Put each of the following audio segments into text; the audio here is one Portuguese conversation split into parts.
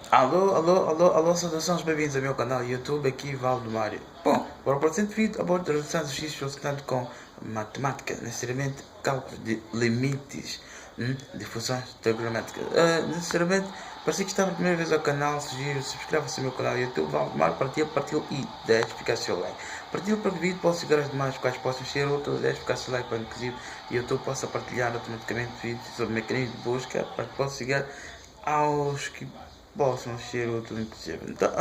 Alô, saudações, bem-vindos ao meu canal YouTube, aqui Valdemário. Bom, para o presente vídeo abordo a relação dos x relacionado com matemática, necessariamente cálculo de limites de funções trigonométricas. Necessariamente, para si que está pela primeira vez ao canal, sugiro subscreva-se ao meu canal YouTube Valdemário, partilhe e deixe ficar seu like. Partilhe para que o vídeo possa chegar aos demais quais possam ser outros, deixe ficar seu like para que o YouTube possa partilhar automaticamente vídeos sobre mecanismos de busca para que possa chegar aos que possam ser outros impossível. Então,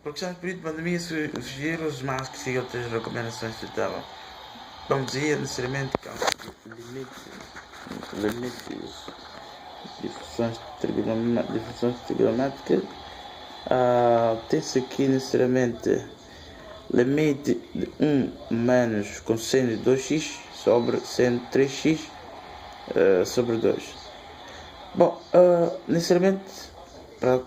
por questão de período de pandemia, sugiro os mais que sigam outras recomendações que estavam. Vamos ir necessariamente com limites de funções trigonométricas. Tem-se aqui necessariamente limite de 1 menos cosseno de 2x sobre seno de 3x sobre 2. Bom, necessariamente para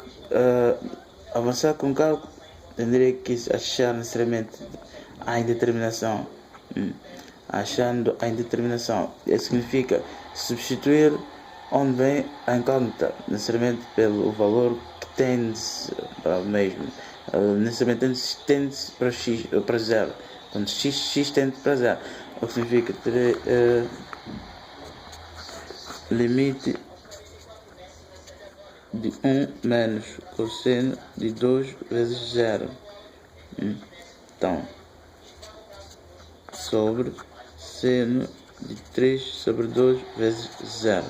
avançar com o cálculo, teria que achar necessariamente a indeterminação. Achando a indeterminação, isso significa substituir onde vem a incógnita, necessariamente pelo valor que tende para o mesmo. Necessariamente tende para x para 0. Quando x tende para 0, o que significa ter limite de 1 menos cosseno de 2 vezes 0. Então, sobre seno de 3 sobre 2 vezes 0.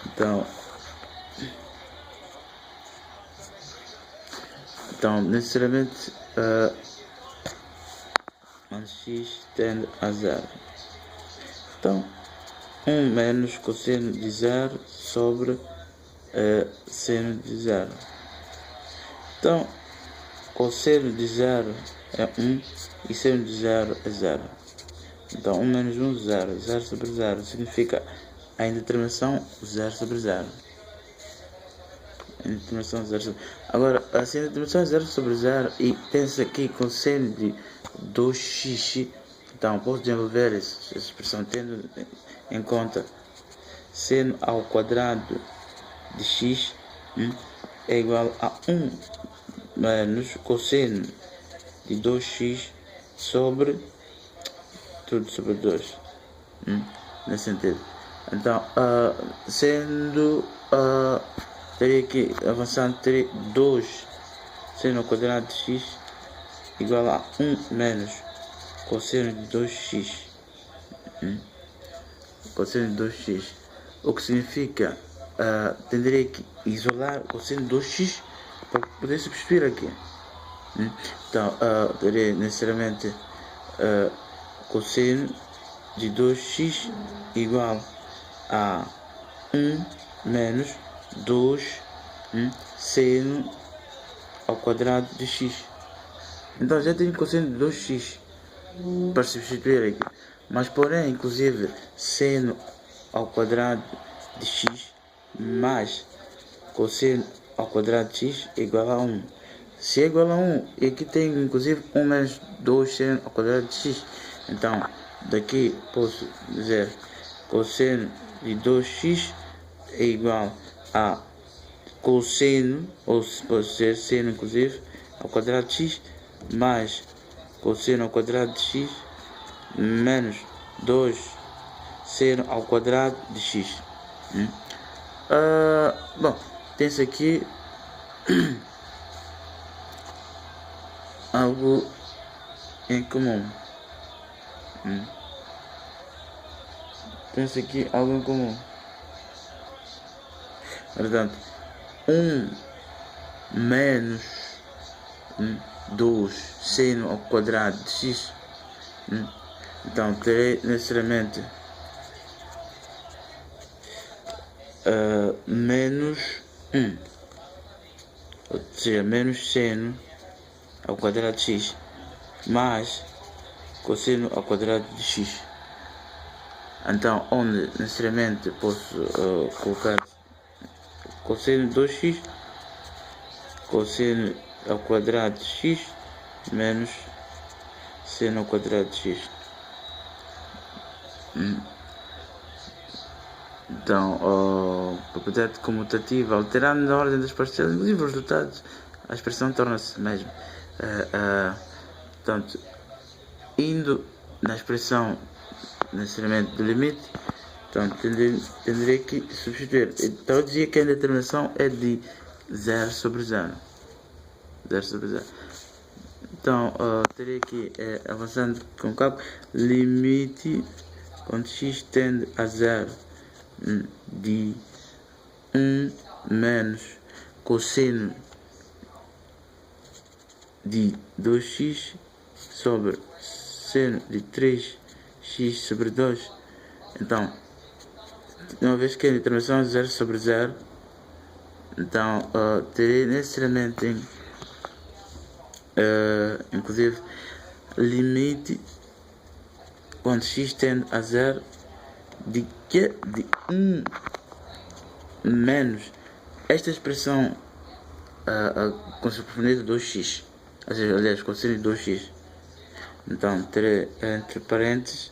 Então necessariamente x tende a 0. Então, 1 menos cosseno de 0 sobre seno de 0. Então, cosseno de 0 é 1 e seno de 0 é 0. Então, 1 menos 1, 0. 0 sobre 0 significa a indeterminação 0 sobre 0. Indeterminação 0 sobre 0. Agora, a indeterminação é 0 sobre 0 e pensa aqui com seno de 2x. Então, posso desenvolver essa expressão tendo em conta seno ao quadrado de x é igual a 1 menos cosseno de 2x sobre tudo sobre 2. Nesse sentido. Então, teria que avançar, teria 2 seno ao quadrado de x igual a 1 menos cosseno de 2x. Cosseno de 2x. O que significa teria que isolar o cosseno de 2x para poder substituir aqui. Então, teria necessariamente cosseno de 2x igual a 1 menos 2 seno ao quadrado de x. Então já tenho cosseno de 2x para substituir aqui. Mas porém, inclusive, seno ao quadrado de x mais cosseno ao quadrado de x é igual a 1. Se é igual a 1, e aqui tenho inclusive 1 menos 2 seno ao quadrado de x. Então, daqui posso dizer cosseno de 2x é igual a cosseno, ou se pode ser seno inclusive, ao quadrado de x mais cosseno ao quadrado de x menos 2 seno ao quadrado de x. Bom, tem-se aqui algo em comum. Tem-se aqui algo em comum. Portanto, 1 menos 2 seno ao quadrado de x. Então terei necessariamente menos 1, ou seja, menos seno ao quadrado de x mais cosseno ao quadrado de x. Então, onde necessariamente posso colocar cosseno de 2x, cosseno ao quadrado de x menos seno ao quadrado de x. Então, Então, a propriedade comutativa, alterando a ordem das parcelas, inclusive os resultados, a expressão torna-se mesmo. Portanto, indo na expressão necessariamente do limite, então tenderei que substituir. Então eu dizia que a determinação é de 0 sobre 0. 0 sobre 0. Então terei aqui, avançando com o cálculo, limite quando x tende a 0 de 1 menos cosseno de 2x sobre seno de 3x sobre 2. Então, uma vez que a determinação é 0 sobre 0, então terei necessariamente inclusive limite quando x tende a 0 de 1 menos esta expressão com superfluidade de 2x, ou seja, aliás, cosseno de 2x. Então terei entre parênteses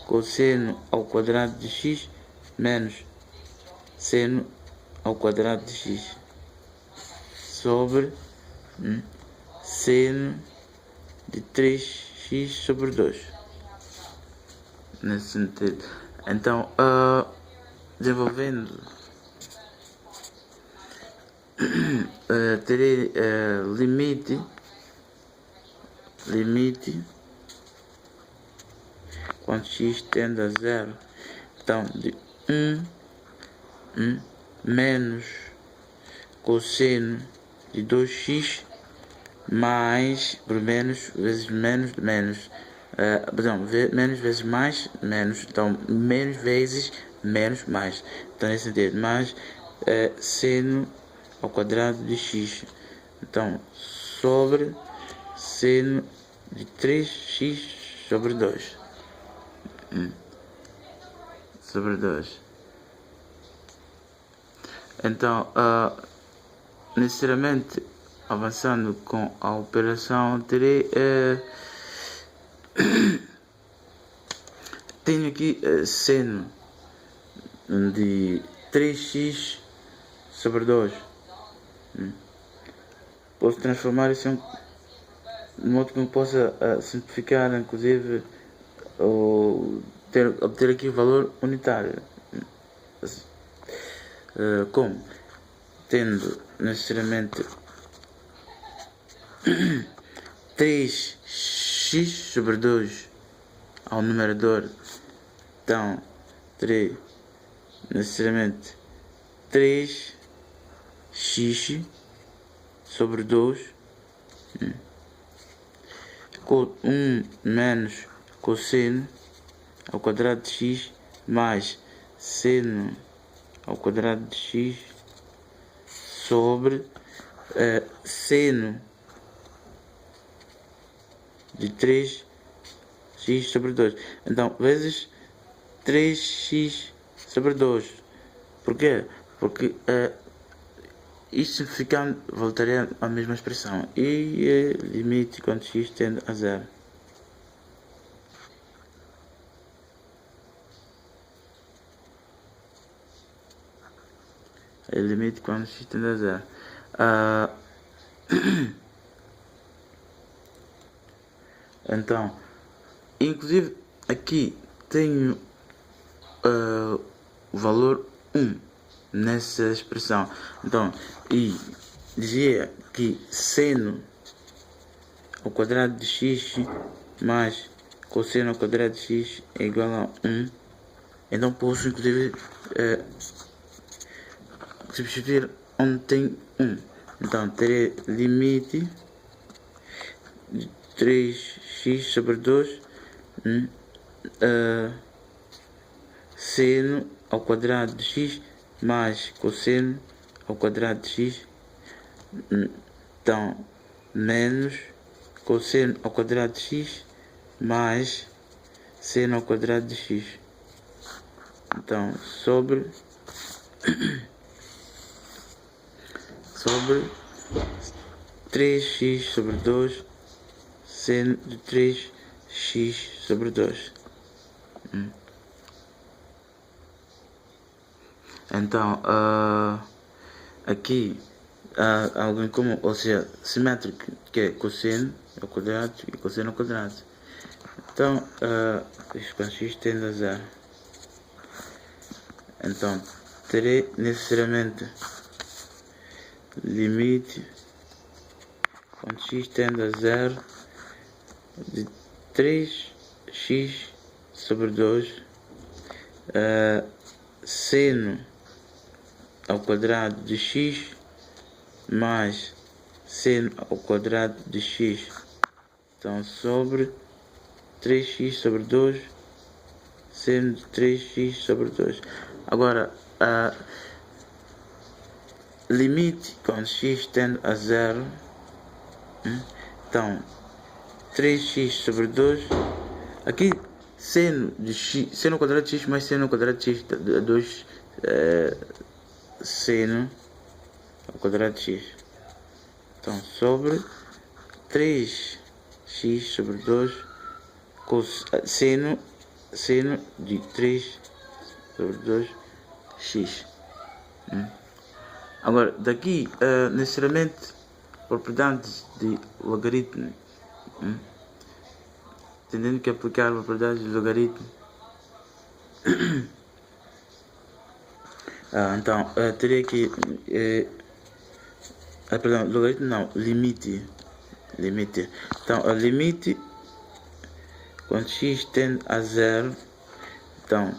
cosseno ao quadrado de x menos seno ao quadrado de x sobre seno de 3x sobre 2. Nesse sentido. Então, desenvolvendo, terei limite quando x tende a 0, então de 1 menos cosseno de 2x mais por menos vezes menos menos vezes mais menos, então menos vezes menos mais, então nesse sentido, mais seno ao quadrado de x, então sobre seno de 3x sobre 2 sobre 2. Então necessariamente avançando com a operação terei tenho aqui seno de 3x sobre 2. Posso transformar isso de modo que eu possa simplificar, inclusive obter aqui o valor unitário. Como? Tendo necessariamente 3x sobre 2 ao numerador, então terei necessariamente 3x sobre 2 com 1 menos cosseno ao quadrado de x mais seno ao quadrado de x sobre seno de 3x sobre 2. Então, vezes 3x sobre 2. Por quê? Porque isto simplificando voltaria à mesma expressão. E limite quando x tende a 0. Limite quando x tende a 0. Então, inclusive aqui tenho o valor 1 nessa expressão. Então, e dizia que seno ao quadrado de x mais cosseno ao quadrado de x é igual a 1. Então posso inclusive substituir onde tem 1. Então terei limite de 3x sobre 2 seno ao quadrado de x mais cosseno ao quadrado de x, então menos cosseno ao quadrado de x mais seno ao quadrado de x, então sobre 3x sobre 2 seno de 3x sobre 2. Então, aqui há algo em comum, ou seja, simétrico, que é cosseno ao quadrado e cosseno ao quadrado. Então, isto quando x tende a zero. Então, terei necessariamente limite quando x tende a zero de 3x sobre 2 seno ao quadrado de x mais seno ao quadrado de x. Então, sobre 3x sobre 2 seno de 3x sobre 2. Agora, limite quando x tende a zero. Então, 3x sobre 2. Aqui, seno de x, seno ao quadrado de x mais seno ao quadrado de x, 2 seno ao quadrado de x. Então, sobre 3x sobre 2 seno de 3 sobre 2x. Agora, daqui, necessariamente, propriedades de logaritmo. Entendendo que aplicar propriedades de logaritmo. Então, teria que... perdão, logaritmo não, limite. Então, a limite, quando x tende a zero, então,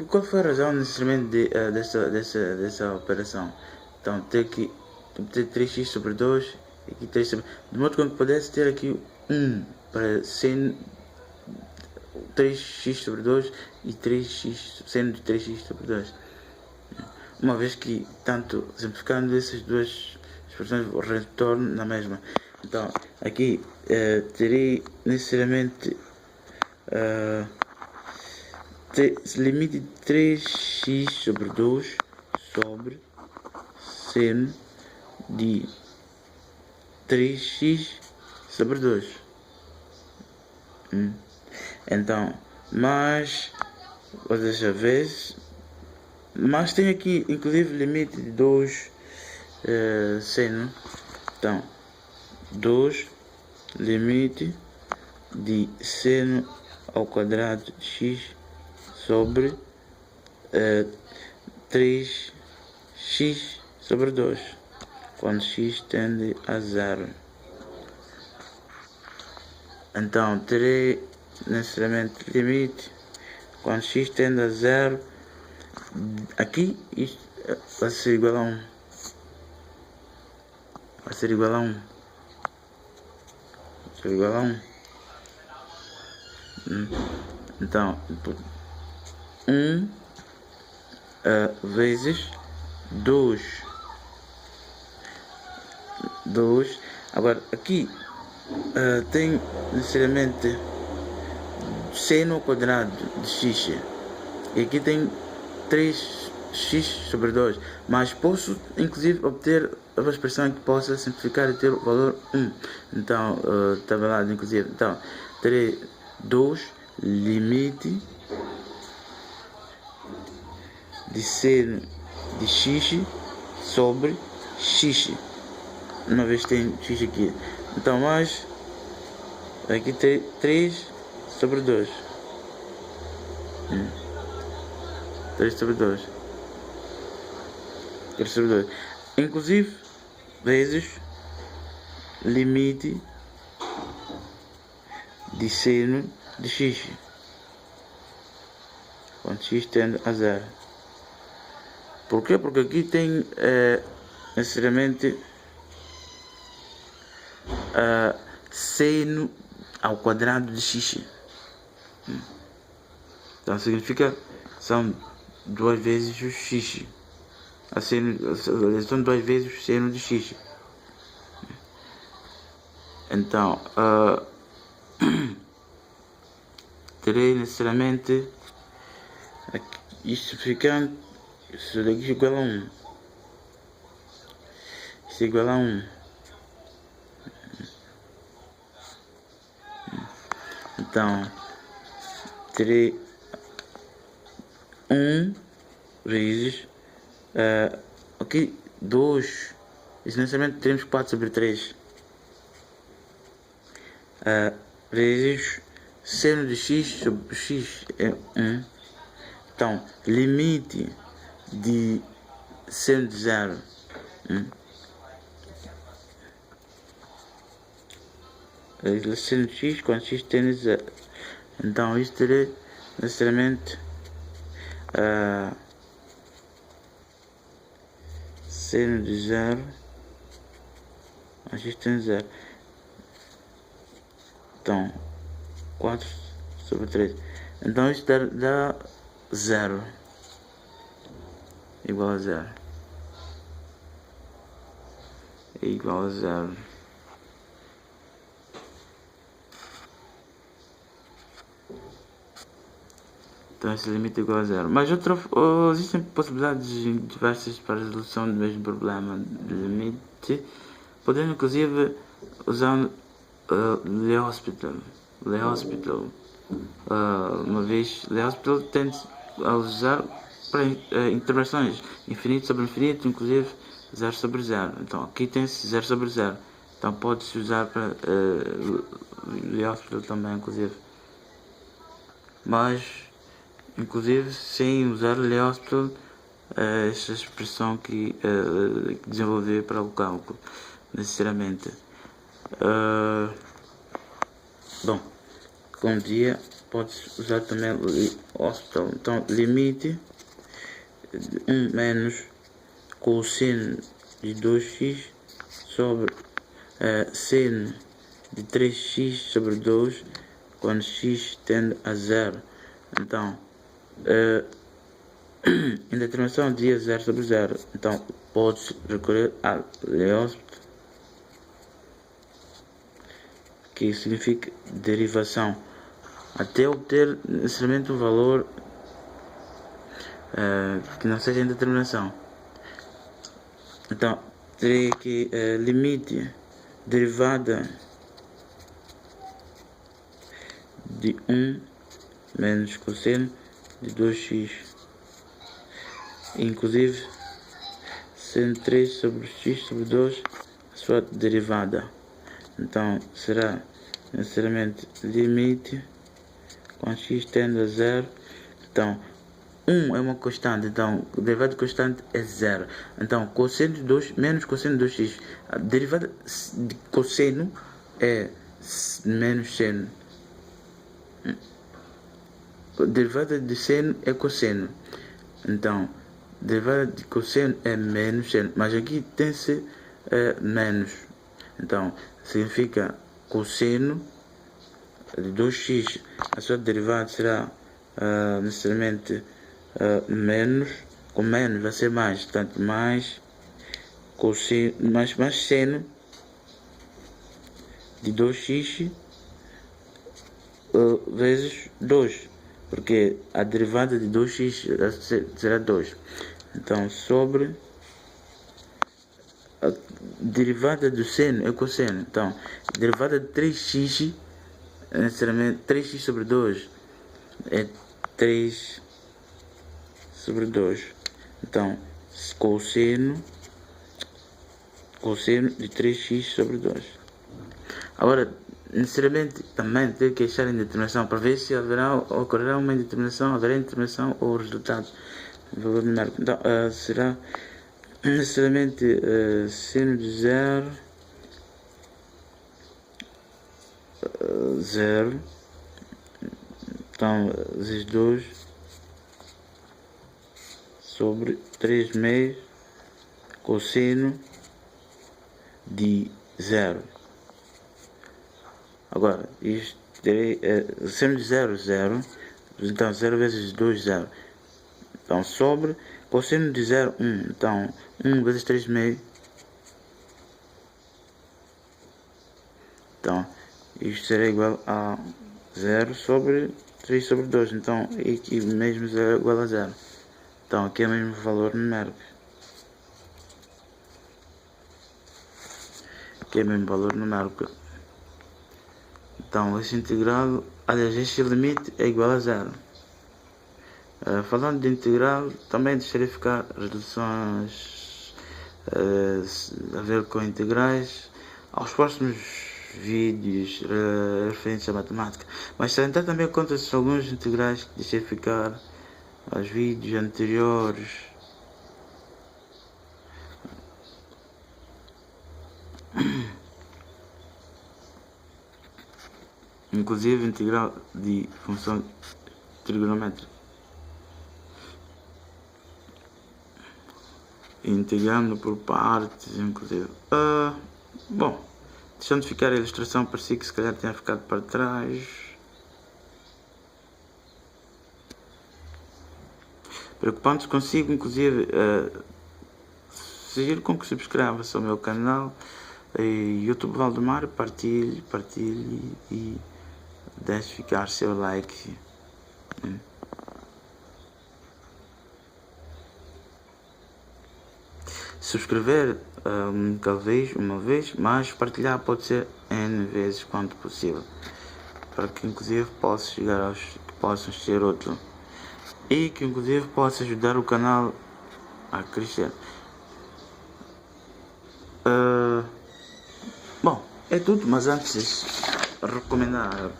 qual foi a razão necessariamente dessa operação? Então, ter 3x sobre 2, aqui 3 sobre... De modo que pudesse ter aqui 1 para seno 3x sobre 2 e 3x, seno de 3x sobre 2. Uma vez que, tanto simplificando essas duas expressões, retorno na mesma. Então, aqui terei necessariamente limite de 3x sobre 2 sobre seno de 3x sobre 2. Então, mais outra vez, mas tem aqui inclusive limite de 2 seno. Então, 2 limite de seno ao quadrado de x sobre 3x sobre 2, quando x tende a zero. Então, terei necessariamente limite quando x tende a zero. Aqui, isto vai ser igual a 1. Vai ser igual a 1. Então, 1 vezes 2. Agora, aqui tem necessariamente seno ao quadrado de x. E aqui tem 3x sobre 2. Mas posso, inclusive, obter uma expressão que possa simplificar e ter o valor 1. Então, tabelado, inclusive. Então, terei 2 limite de seno de x sobre x. Uma vez tem x aqui. Então, mais aqui tem 3 sobre 2. 3 sobre 2. Inclusive, vezes limite de seno de x, quando x tende a zero. Por quê? Porque aqui tem necessariamente seno ao quadrado de x. Então significa são 2 vezes o x. São 2 vezes o seno de x. Então terei necessariamente isto ficando, isso daqui igual a 1. Isso é igual a 1. Então terei 1 vezes, aqui 2, isso necessariamente teremos 4 sobre 3, vezes seno de x sobre x é 1. Então, limite de seno de 0, seno de x quando x tende a 0. Então, isto teria necessariamente seno de 0 a x tende a 0. Então, 4 sobre 3. Então, isto dá 0. Igual a 0. É igual a 0. Então esse limite é igual a 0. Mas existem possibilidades diversas para a resolução do mesmo problema de limite, podendo inclusive usar L'Hospital. Uma vez L'Hospital tende a usar para intervenções infinito sobre infinito, inclusive 0 sobre 0. Então aqui tem-se 0 sobre 0. Então pode-se usar para L'Hospital também, inclusive. Mas inclusive sem usar L'Hospital, esta expressão que desenvolver para o cálculo, necessariamente. Bom, como dizia, pode-se usar também L'Hospital. Então, limite de 1 menos cosseno de 2x sobre seno de 3x sobre 2 quando x tende a 0. Então, em determinação dizia 0 sobre 0. Então, pode-se recorrer a L'Hospital, que significa derivação, até obter necessariamente um valor que não seja em determinação. Então, terei aqui limite derivada de 1 menos cosseno de 2x, inclusive seno 3 sobre x sobre 2, a sua derivada. Então será necessariamente limite quando x tende a 0. Então 1 é uma constante, então a derivada de constante é 0. Então cosseno de 2 menos cosseno de 2x, a derivada de cosseno é menos seno. A derivada de seno é cosseno. Então, derivada de cosseno é menos seno. Mas aqui tem-se menos. Então, significa cosseno de 2x. A sua derivada será necessariamente menos. Com menos vai ser mais. Portanto, mais cosseno, mais seno de 2x vezes 2. Porque a derivada de 2x será 2. Então, sobre a derivada do seno é cosseno. Então, a derivada de 3x é necessariamente 3x sobre 2 é 3 sobre 2. Então, cosseno de 3x sobre 2. Agora, necessariamente também ter que achar a indeterminação para ver se ocorrerá uma indeterminação, haverá indeterminação ou resultado do valor numérico. Então, será necessariamente seno de 0, 0, então vezes 2 sobre 3 meios cosseno de 0. Agora, isto terei seno de 0, 0. Então, 0 vezes 2, 0. Então, sobre cosseno de 0, 1. Então, 1 vezes 3 meio. Então, isto será igual a 0 sobre 3 sobre 2. Então, aqui mesmo 0 é igual a 0. Então, aqui é o mesmo valor numérico. Aqui é o mesmo valor numérico. Então, esse integral, aliás, este limite é igual a 0. Falando de integral, também deixarei ficar resoluções a ver com integrais aos próximos vídeos referentes à matemática, mas salientar também contas de alguns integrais que deixei ficar aos vídeos anteriores. Inclusive integral de função trigonométrica, integrando por partes, inclusive. Bom, deixando ficar a ilustração, parecia que se calhar tinha ficado para trás. Preocupante consigo, inclusive, sugiro com que subscreva-se ao meu canal YouTube Valdemar, partilhe e deixe ficar seu like. Subscrever talvez uma vez, mas partilhar pode ser N vezes quanto possível, para que inclusive possa chegar aos que possam ser outro e que inclusive possa ajudar o canal a crescer. Bom, é tudo, mas antes recomendar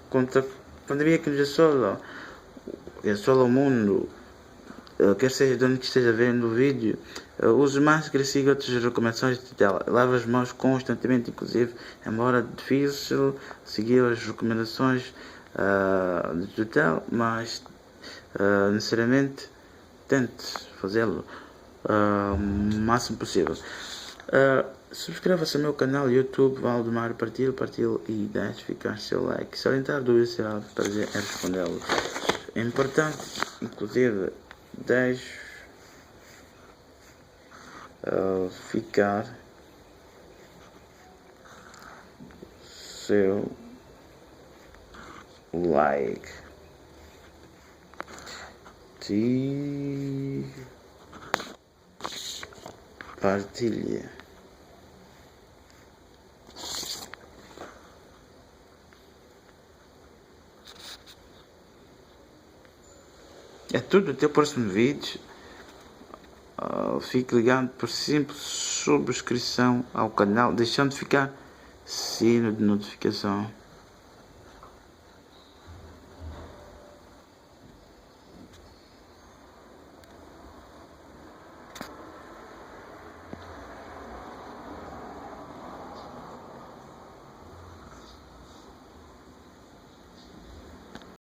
contra a pandemia que nos assola o mundo, quer seja de onde que esteja vendo o vídeo, use máscara e siga outras recomendações de tutela. Lave as mãos constantemente, inclusive, embora difícil seguir as recomendações de tutela, mas necessariamente tente fazê-lo o máximo possível. Subscreva-se ao meu canal YouTube Valdemar, partilhe e deixe ficar seu like. Se orientar dúvidas, será um prazer em respondê-lo. É importante, inclusive, deixe ficar seu like e partilhe. É tudo, até o próximo vídeo. Fique ligado por simples subscrição ao canal, deixando de ficar sino de notificação.